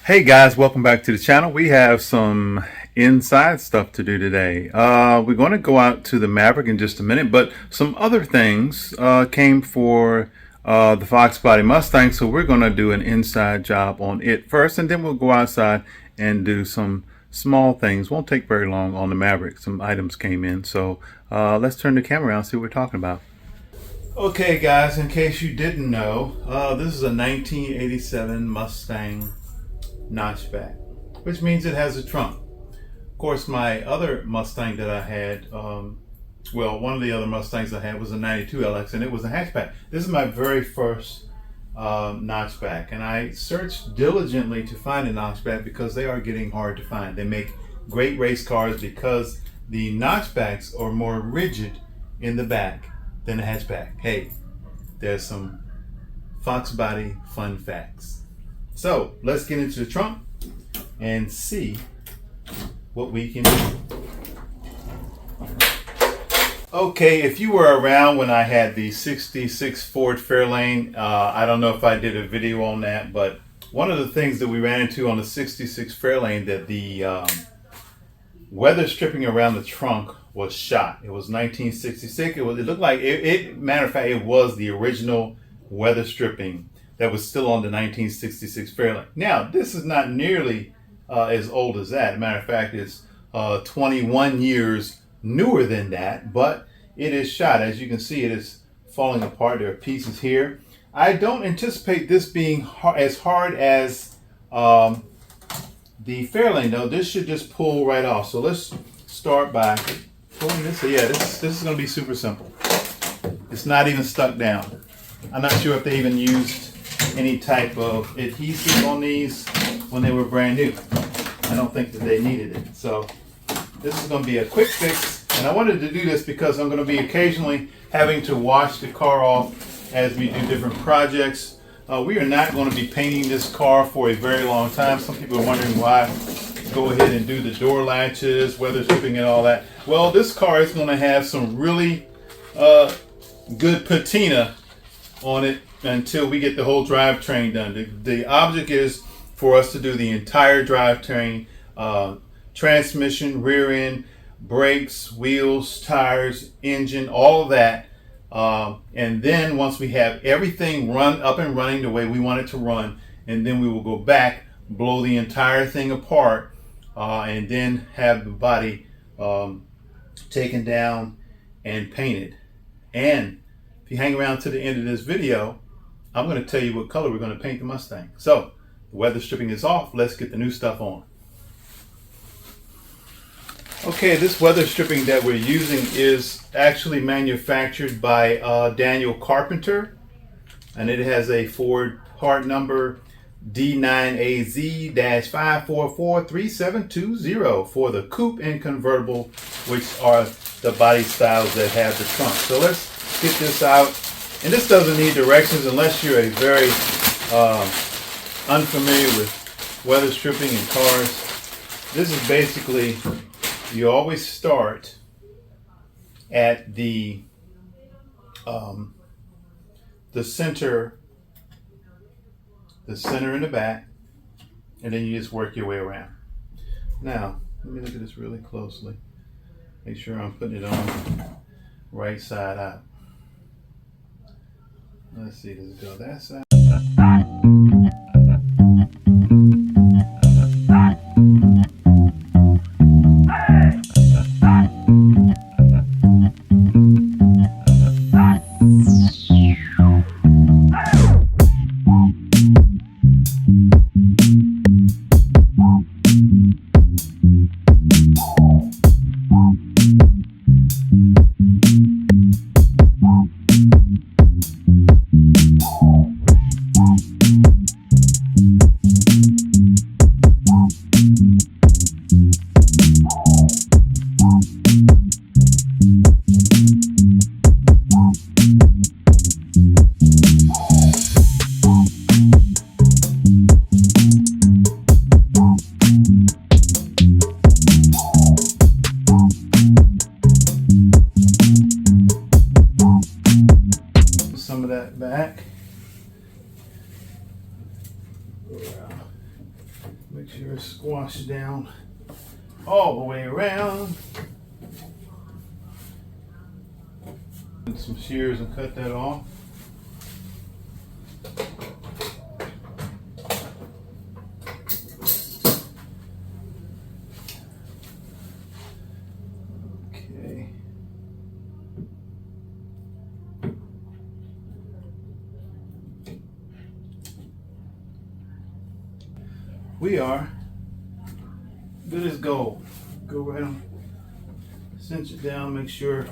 Hey guys, welcome back to the channel. We have some inside stuff to do today. We're going to go out to the Maverick in just a minute, but some other things came for the Foxbody Mustang, so we're going to do an inside job on it first, and then we'll go outside and do some small things. Won't take very long on the Maverick. Some items came in, so let's turn the camera around and see what we're talking about. Okay guys, in case you didn't know, this is a 1987 Mustang notchback, which means it has a trunk. Of course, my other Mustang that I had, one of the other Mustangs I had was a 92 LX, and it was a hatchback. This is my very first notchback, and I searched diligently to find a notchback because they are getting hard to find. They make great race cars because the notchbacks are more rigid in the back than the hatchback. Hey, there's some Foxbody fun facts. So let's get into the trunk and see what we can do. Okay, if you were around when I had the 66 Ford Fairlane, I don't know if I did a video on that, but one of the things that we ran into on the 66 Fairlane, that the weather stripping around the trunk was shot. It was 1966. It looked like matter of fact, it was the original weather stripping that was still on the 1966 Fairlane. Now, this is not nearly as old as that. Matter of fact, it's 21 years newer than that, but it is shot. As you can see, it is falling apart. There are pieces here. I don't anticipate this being as hard as the Fairlane, though. This should just pull right off. So let's start by pulling this. So yeah, this is going to be super simple. It's not even stuck down. I'm not sure if they even used any type of adhesive on these when they were brand new. I don't think that they needed it. So this is going to be a quick fix, and I wanted to do this because I'm going to be occasionally having to wash the car off as we do different projects. We are not going to be painting this car for a very long time. Some people are wondering why go ahead and do the door latches, weather stripping and all that. Well, this car is going to have some really good patina on it until we get the whole drivetrain done. The object is for us to do the entire drivetrain, transmission, rear end, brakes, wheels, tires, engine, all of that. And then once we have everything up and running the way we want it to run, and then we will go back, blow the entire thing apart, and then have the body taken down and painted. And if you hang around to the end of this video, I'm going to tell you what color we're going to paint the Mustang. So the weather stripping is off. Let's get the new stuff on. Okay, this weather stripping that we're using is actually manufactured by Daniel Carpenter, and it has a Ford part number D9AZ-5443720 for the coupe and convertible, which are the body styles that have the trunk. So let's get this out. And this doesn't need directions unless you're a very unfamiliar with weather stripping in cars. This is basically, you always start at the center in the back, and then you just work your way around. Now, let me look at this really closely. Make sure I'm putting it on right side out. Let's see, does it go that side? wash down all the way around. Get some shears and cut that off. Okay. We are good as gold. Go around, cinch it down, make sure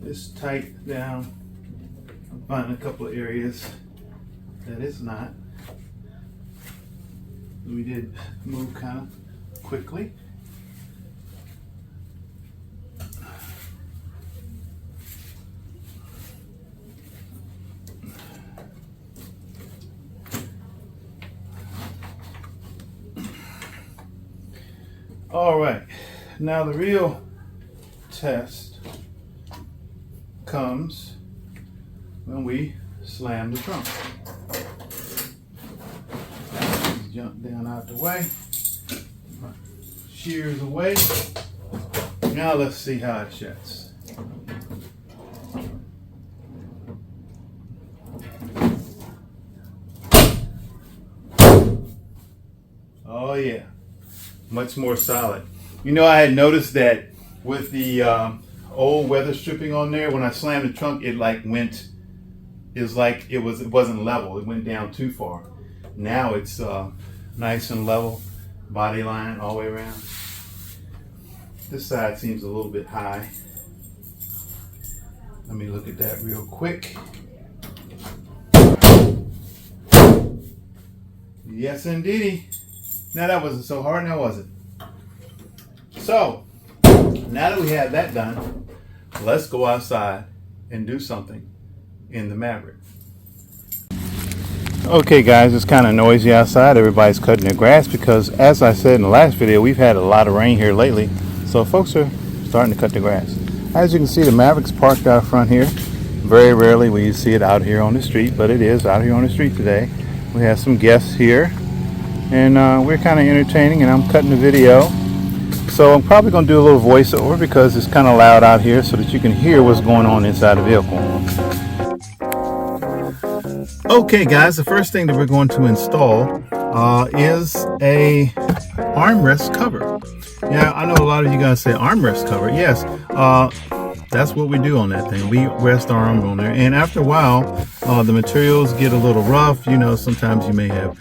it's tight down. I'm finding a couple of areas that it's not. We did move kind of quickly. All right, now the real test comes when we slam the trunk. Jump down out the way, shears away. Now let's see how it shuts. Oh yeah. Much more solid. You know, I had noticed that with the old weather stripping on there, when I slammed the trunk, it like went, it wasn't level. It went down too far. Now it's nice and level, body line all the way around. This side seems a little bit high. Let me look at that real quick. Yes, indeedy. Now that wasn't so hard, now was it? So, now that we have that done, let's go outside and do something in the Maverick. Okay guys, it's kind of noisy outside. Everybody's cutting their grass because, as I said in the last video, we've had a lot of rain here lately. So folks are starting to cut the grass. As you can see, the Maverick's parked out front here. Very rarely will you see it out here on the street, but it is out here on the street today. We have some guests here. And we're kind of entertaining, and I'm cutting the video. So I'm probably going to do a little voiceover because it's kind of loud out here so that you can hear what's going on inside the vehicle. Okay guys, the first thing that we're going to install is a armrest cover. Yeah, I know a lot of you guys say armrest cover. Yes, that's what we do on that thing. We rest our arm on there, and after a while the materials get a little rough. You know, sometimes you may have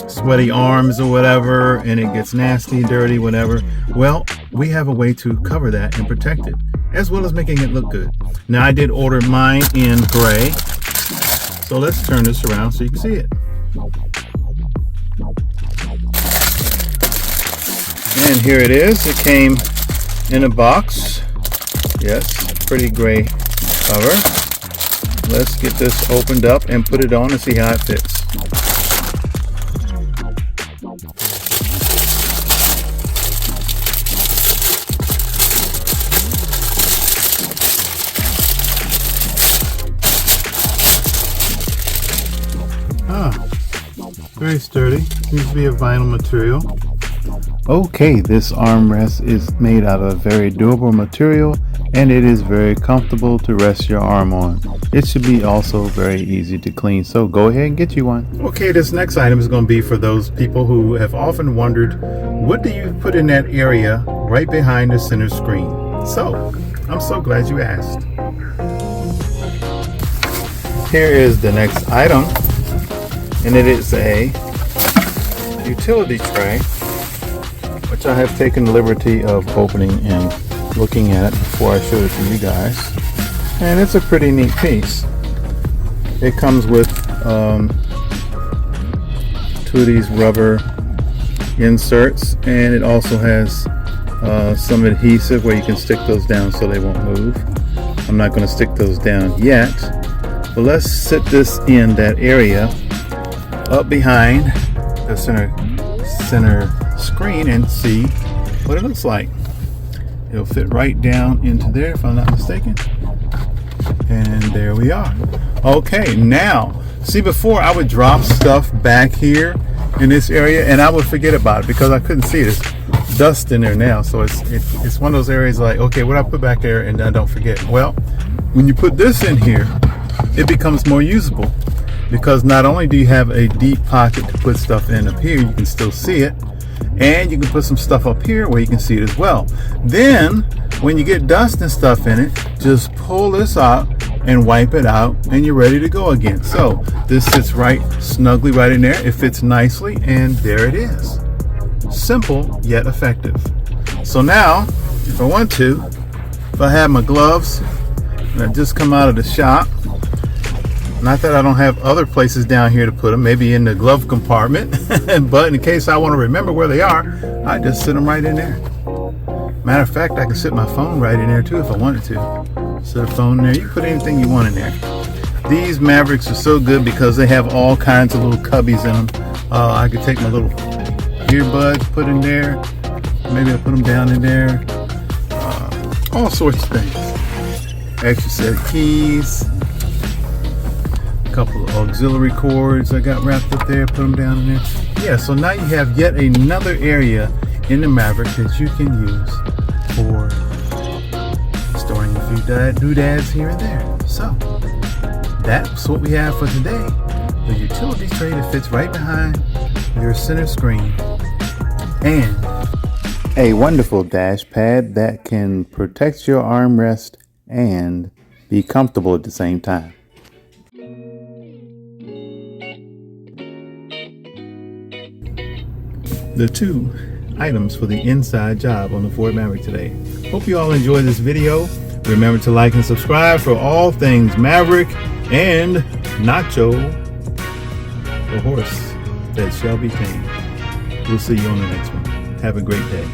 sweaty arms or whatever, and it gets nasty, dirty, whatever. Well, we have a way to cover that and protect it, as well as making it look good. Now, I did order mine in gray, so let's turn this around so you can see it. And here it is. It came in a box. Yes, pretty gray cover. Let's get this opened up and put it on and see how it fits. Very sturdy. Seems to be a vinyl material. Okay, this armrest is made out of very durable material, and it is very comfortable to rest your arm on. It should be also very easy to clean, so go ahead and get you one. Okay, this next item is going to be for those people who have often wondered, what do you put in that area right behind the center screen? So, I'm so glad you asked. Here is the next item, and it is a utility tray, which I have taken the liberty of opening and looking at it before I show it to you guys. And it's a pretty neat piece. It comes with two of these rubber inserts, and it also has some adhesive where you can stick those down so they won't move. I'm not going to stick those down yet, but let's sit this in that area up behind the center screen and see what it looks like. It'll fit right down into there if I'm not mistaken. And there we are. Okay, now see, before I would drop stuff back here in this area, and I would forget about it because I couldn't see it. It's dust in there now, so it's one of those areas like, okay, what I put back there and I don't forget. Well, when you put this in here, it becomes more usable, because not only do you have a deep pocket to put stuff in up here, you can still see it, and you can put some stuff up here where you can see it as well. Then when you get dust and stuff in it, just pull this out and wipe it out, and you're ready to go again. So this sits right snugly right in there. It fits nicely, and there it is. Simple yet effective. So now if I want to, if I have my gloves and I just come out of the shop, not that I don't have other places down here to put them, maybe in the glove compartment, but in case I want to remember where they are, I just sit them right in there. Matter of fact, I can sit my phone right in there too if I wanted to. Sit a phone in there. You can put anything you want in there. These Mavericks are so good because they have all kinds of little cubbies in them. I could take my little earbuds, put in there. Maybe I'll put them down in there. All sorts of things. Extra set of keys. A couple of auxiliary cords I got wrapped up there. Put them down in there. Yeah, so now you have yet another area in the Maverick that you can use for storing a few doodads here and there. So that's what we have for today. The utility tray that fits right behind your center screen, and a wonderful dash pad that can protect your armrest and be comfortable at the same time. The two items for the inside job on the Ford Maverick today. Hope you all enjoyed this video. Remember to like and subscribe for all things Maverick and Nacho, the horse that shall be tamed. We'll see you on the next one. Have a great day.